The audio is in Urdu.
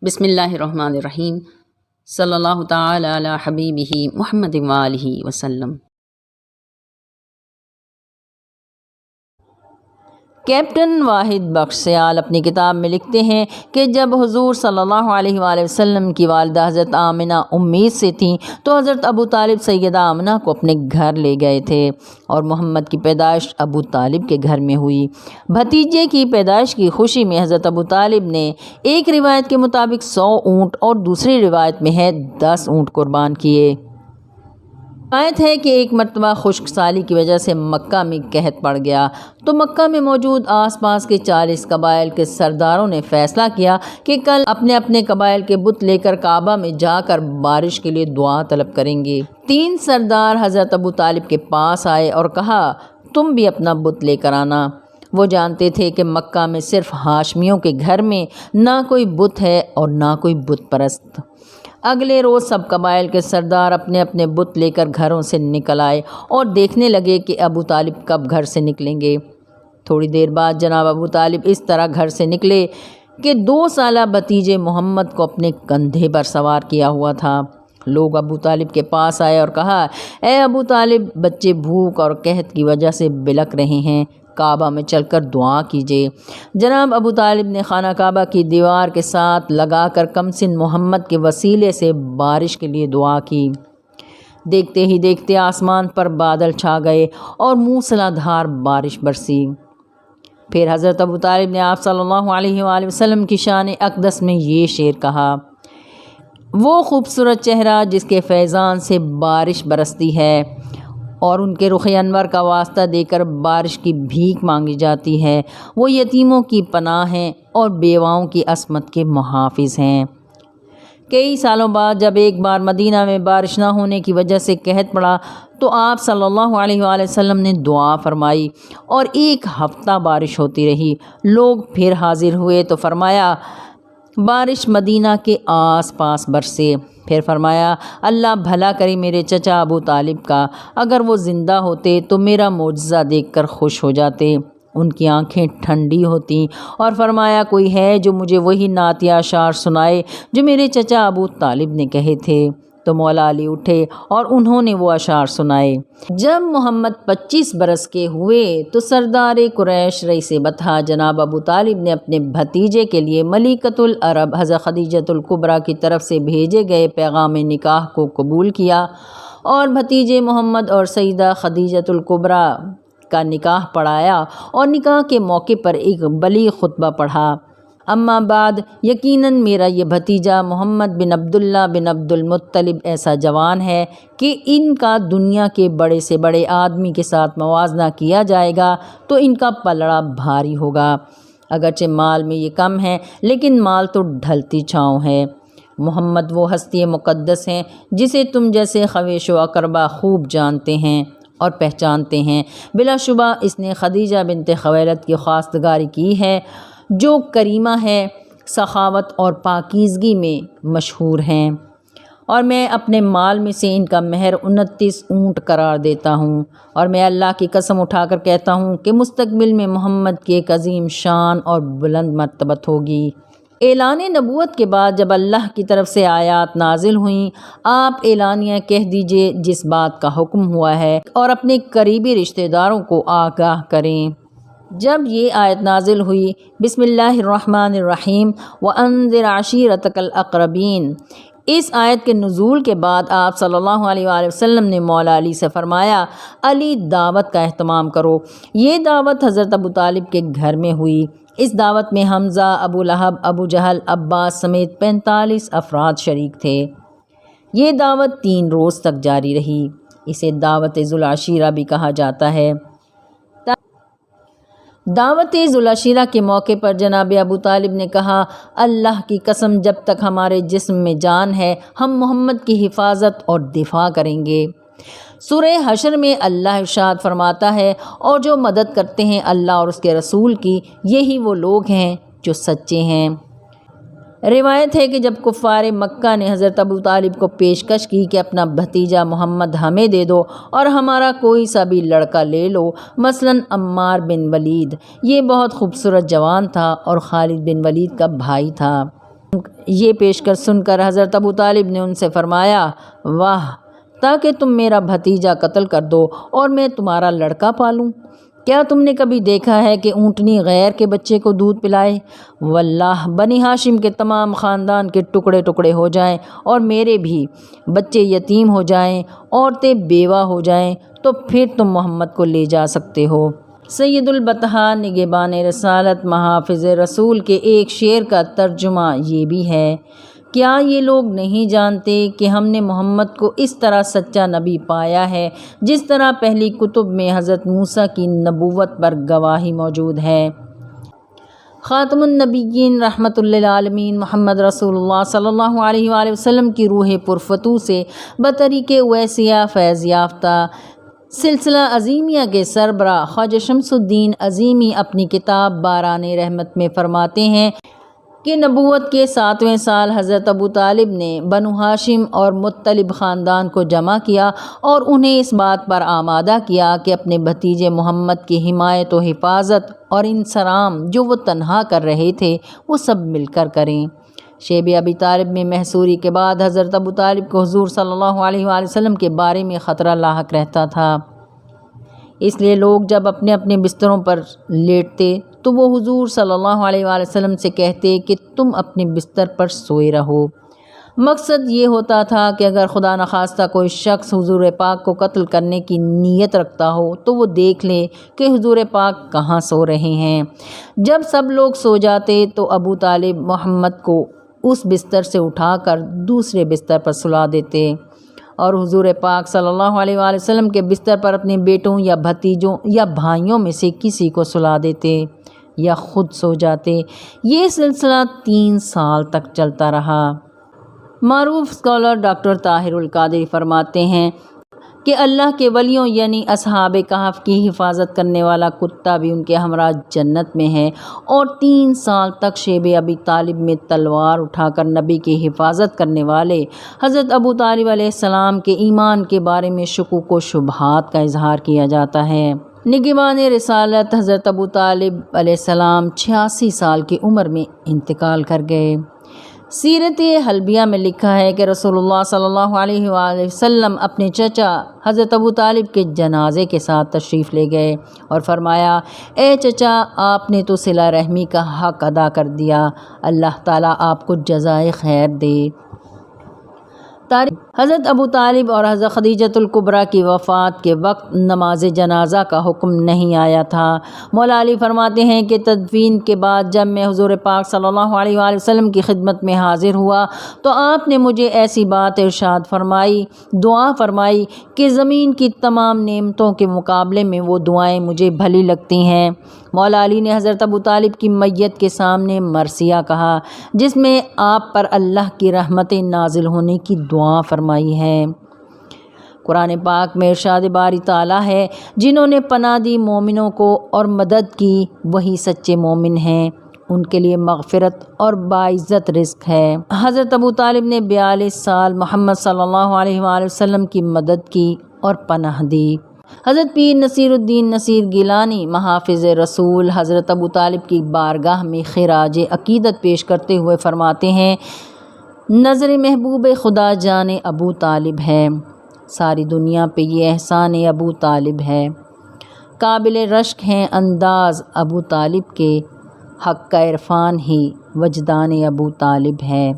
بسم اللہ الرحمن الرحیم صلی اللہ تعالی علی حبیبہ محمد وآلہ وسلم۔ کیپٹن واحد بخش سیال اپنی کتاب میں لکھتے ہیں کہ جب حضور صلی اللہ علیہ وآلہ وسلم کی والدہ حضرت آمنہ امید سے تھیں تو حضرت ابو طالب سیدہ آمنہ کو اپنے گھر لے گئے تھے اور محمد کی پیدائش ابو طالب کے گھر میں ہوئی۔ بھتیجے کی پیدائش کی خوشی میں حضرت ابو طالب نے ایک روایت کے مطابق 100 اونٹ اور دوسری روایت میں ہے 10 اونٹ قربان کیے۔ روایت ہے کہ ایک مرتبہ خشک سالی کی وجہ سے مکہ میں قحط پڑ گیا تو مکہ میں موجود آس پاس کے 40 قبائل کے سرداروں نے فیصلہ کیا کہ کل اپنے اپنے قبائل کے بت لے کر کعبہ میں جا کر بارش کے لیے دعا طلب کریں گے۔ 3 سردار حضرت ابو طالب کے پاس آئے اور کہا تم بھی اپنا بت لے کر آنا۔ وہ جانتے تھے کہ مکہ میں صرف ہاشمیوں کے گھر میں نہ کوئی بت ہے اور نہ کوئی بت پرست۔ اگلے روز سب قبائل کے سردار اپنے اپنے بت لے کر گھروں سے نکل آئے اور دیکھنے لگے کہ ابو طالب کب گھر سے نکلیں گے۔ تھوڑی دیر بعد جناب ابو طالب اس طرح گھر سے نکلے کہ 2 سالہ بھتیجے محمد کو اپنے کندھے پر سوار کیا ہوا تھا۔ لوگ ابو طالب کے پاس آئے اور کہا اے ابو طالب، بچے بھوک اور قحط کی وجہ سے بلک رہے ہیں، کعبہ میں چل کر دعا کیجیے۔ جناب ابو طالب نے خانہ کعبہ کی دیوار کے ساتھ لگا کر کمسن محمد کے وسیلے سے بارش کے لیے دعا کی۔ دیکھتے ہی دیکھتے آسمان پر بادل چھا گئے اور موسلا دھار بارش برسی۔ پھر حضرت ابو طالب نے آپ صلی اللہ علیہ وآلہ وسلم کی شان اقدس میں یہ شعر کہا، وہ خوبصورت چہرہ جس کے فیضان سے بارش برستی ہے اور ان کے رخ انور کا واسطہ دے کر بارش کی بھیک مانگی جاتی ہے، وہ یتیموں کی پناہ ہیں اور بیواؤں کی عصمت کے محافظ ہیں۔ کئی سالوں بعد جب ایک بار مدینہ میں بارش نہ ہونے کی وجہ سے قحط پڑا تو آپ صلی اللہ علیہ وآلہ وسلم نے دعا فرمائی اور 1 ہفتہ بارش ہوتی رہی۔ لوگ پھر حاضر ہوئے تو فرمایا بارش مدینہ کے آس پاس برسے۔ پھر فرمایا اللہ بھلا کرے میرے چچا ابو طالب کا، اگر وہ زندہ ہوتے تو میرا معجزہ دیکھ کر خوش ہو جاتے۔ ان کی آنکھیں ٹھنڈی ہوتیں اور فرمایا کوئی ہے جو مجھے وہی نعتیہ اشعار سنائے جو میرے چچا ابو طالب نے کہے تھے۔ تو مولا علی اٹھے اور انہوں نے وہ اشعار سنائے۔ جب محمد 25 برس کے ہوئے تو سردار قریش رئیس بطحہ جناب ابو طالب نے اپنے بھتیجے کے لیے ملکۃ العرب حضرت خدیجۃ الکبریٰ کی طرف سے بھیجے گئے پیغام نکاح کو قبول کیا اور بھتیجے محمد اور سیدہ خدیجۃ الکبریٰ کا نکاح پڑھایا اور نکاح کے موقع پر ایک بلیغ خطبہ پڑھا۔ اما بعد، یقیناً میرا یہ بھتیجا محمد بن عبداللہ بن عبد المطلب ایسا جوان ہے کہ ان کا دنیا کے بڑے سے بڑے آدمی کے ساتھ موازنہ کیا جائے گا تو ان کا پلڑا بھاری ہوگا۔ اگرچہ مال میں یہ کم ہے لیکن مال تو ڈھلتی چھاؤں ہے۔ محمد وہ ہستی مقدس ہیں جسے تم جیسے خویش و اقربا خوب جانتے ہیں اور پہچانتے ہیں۔ بلا شبہ اس نے خدیجہ بنت خویلد کی خواستگاری کی ہے جو کریمہ ہے، سخاوت اور پاکیزگی میں مشہور ہیں، اور میں اپنے مال میں سے ان کا مہر 29 اونٹ قرار دیتا ہوں، اور میں اللہ کی قسم اٹھا کر کہتا ہوں کہ مستقبل میں محمد کی ایک عظیم شان اور بلند مرتبت ہوگی۔ اعلان نبوت کے بعد جب اللہ کی طرف سے آیات نازل ہوئیں، آپ اعلانیہ کہہ دیجئے جس بات کا حکم ہوا ہے اور اپنے قریبی رشتہ داروں کو آگاہ کریں۔ جب یہ آیت نازل ہوئی بسم اللہ الرحمن الرحیم وَأَنذِرْ عَشِيرَتَكَ الْأَقْرَبِينَ، اس آیت کے نزول کے بعد آپ صلی اللہ علیہ وآلہ وسلم نے مولا علی سے فرمایا علی دعوت کا اہتمام کرو۔ یہ دعوت حضرت ابو طالب کے گھر میں ہوئی۔ اس دعوت میں حمزہ، ابو لہب، ابو جہل، عباس سمیت 45 افراد شریک تھے۔ یہ دعوت 3 روز تک جاری رہی۔ اسے دعوت ذوالعشیرہ بھی کہا جاتا ہے۔ دعوت ذوالعشیرہ کے موقع پر جناب ابو طالب نے کہا اللہ کی قسم جب تک ہمارے جسم میں جان ہے ہم محمد کی حفاظت اور دفاع کریں گے۔ سورہ حشر میں اللہ ارشاد فرماتا ہے اور جو مدد کرتے ہیں اللہ اور اس کے رسول کی، یہی وہ لوگ ہیں جو سچے ہیں۔ روایت ہے کہ جب کفار مکہ نے حضرت ابو طالب کو پیشکش کی کہ اپنا بھتیجا محمد ہمیں دے دو اور ہمارا کوئی سا بھی لڑکا لے لو، مثلاً عمار بن ولید، یہ بہت خوبصورت جوان تھا اور خالد بن ولید کا بھائی تھا۔ یہ پیشکش سن کر حضرت ابو طالب نے ان سے فرمایا، واہ، تاکہ تم میرا بھتیجا قتل کر دو اور میں تمہارا لڑکا پالوں۔ کیا تم نے کبھی دیکھا ہے کہ اونٹنی غیر کے بچے کو دودھ پلائے؟ واللہ بنی ہاشم کے تمام خاندان کے ٹکڑے ٹکڑے ہو جائیں اور میرے بھی بچے یتیم ہو جائیں، عورتیں بیوہ ہو جائیں، تو پھر تم محمد کو لے جا سکتے ہو۔ سید البطحاء نگہبان رسالت محافظ رسول کے ایک شعر کا ترجمہ یہ بھی ہے، کیا یہ لوگ نہیں جانتے کہ ہم نے محمد کو اس طرح سچا نبی پایا ہے جس طرح پہلی کتب میں حضرت موسیٰ کی نبوت پر گواہی موجود ہے۔ خاتم النبیین رحمۃ للعالمین محمد رسول اللہ صلی اللہ علیہ وآلہ وسلم کی روح پرفتوح سے بطریق ویسیہ فیض یافتہ سلسلہ عظیمیہ کے سربراہ خواجہ شمس الدین عظیمی اپنی کتاب باران رحمت میں فرماتے ہیں کہ نبوت کے 7ویں سال حضرت ابو طالب نے بنو ہاشم اور مطلب خاندان کو جمع کیا اور انہیں اس بات پر آمادہ کیا کہ اپنے بھتیجے محمد کی حمایت و حفاظت اور انصرام جو وہ تنہا کر رہے تھے وہ سب مل کر کریں۔ شیب ابی طالب میں محصوری کے بعد حضرت ابو طالب کو حضور صلی اللہ علیہ وآلہ وسلم کے بارے میں خطرہ لاحق رہتا تھا، اس لیے لوگ جب اپنے اپنے بستروں پر لیٹتے تو وہ حضور صلی اللہ علیہ وآلہ وسلم سے کہتے کہ تم اپنے بستر پر سوئے رہو۔ مقصد یہ ہوتا تھا کہ اگر خدا نخواستہ کوئی شخص حضور پاک کو قتل کرنے کی نیت رکھتا ہو تو وہ دیکھ لے کہ حضور پاک کہاں سو رہے ہیں۔ جب سب لوگ سو جاتے تو ابو طالب محمد کو اس بستر سے اٹھا کر دوسرے بستر پر سلا دیتے اور حضور پاک صلی اللہ علیہ وآلہ وسلم کے بستر پر اپنے بیٹوں یا بھتیجوں یا بھائیوں میں سے کسی کو سلا دیتے یا خود سو جاتے۔ یہ سلسلہ 3 سال تک چلتا رہا۔ معروف اسکالر ڈاکٹر طاہر القادری فرماتے ہیں کہ اللہ کے ولیوں یعنی اصحاب کہف کی حفاظت کرنے والا کتا بھی ان کے ہمراہ جنت میں ہے، اور 3 سال تک شیب ابی طالب میں تلوار اٹھا کر نبی کی حفاظت کرنے والے حضرت ابو طالب علیہ السلام کے ایمان کے بارے میں شکوک و شبہات کا اظہار کیا جاتا ہے۔ نگہبان رسالت حضرت ابو طالب علیہ السلام 86 سال کی عمر میں انتقال کر گئے۔ سیرت حلبیہ میں لکھا ہے کہ رسول اللہ صلی اللہ علیہ وآلہ وسلم اپنے چچا حضرت ابو طالب کے جنازے کے ساتھ تشریف لے گئے اور فرمایا، اے چچا، آپ نے تو صلہ رحمی کا حق ادا کر دیا، اللہ تعالیٰ آپ کو جزائے خیر دے۔ حضرت ابو طالب اور حضرت خدیجۃ الکبریٰ کی وفات کے وقت نماز جنازہ کا حکم نہیں آیا تھا۔ مولا علی فرماتے ہیں کہ تدفین کے بعد جب میں حضور پاک صلی اللہ علیہ وآلہ وسلم کی خدمت میں حاضر ہوا تو آپ نے مجھے ایسی بات ارشاد فرمائی، دعا فرمائی کہ زمین کی تمام نعمتوں کے مقابلے میں وہ دعائیں مجھے بھلی لگتی ہیں۔ مولا علی نے حضرت ابو طالب کی میت کے سامنے مرثیہ کہا جس میں آپ پر اللہ کی رحمتیں نازل ہونے کی دعا فرمائی ہے۔ قرآن پاک میں ارشاد باری تعالیٰ ہے، جنہوں نے پناہ دی مومنوں کو اور مدد کی وہی سچے مومن ہیں، ان کے لیے مغفرت اور باعزت رزق ہے۔ حضرت ابو طالب نے 42 سال محمد صلی اللہ علیہ وآلہ وسلم کی مدد کی اور پناہ دی۔ حضرت پیر نصیر الدین نصیر گیلانی محافظ رسول حضرت ابو طالب کی بارگاہ میں خراج عقیدت پیش کرتے ہوئے فرماتے ہیں، نظر محبوب خدا جان ابو طالب ہے، ساری دنیا پہ یہ احسان ابو طالب ہے، قابل رشک ہیں انداز ابو طالب کے، حق کا عرفان ہی وجدان ابو طالب ہے۔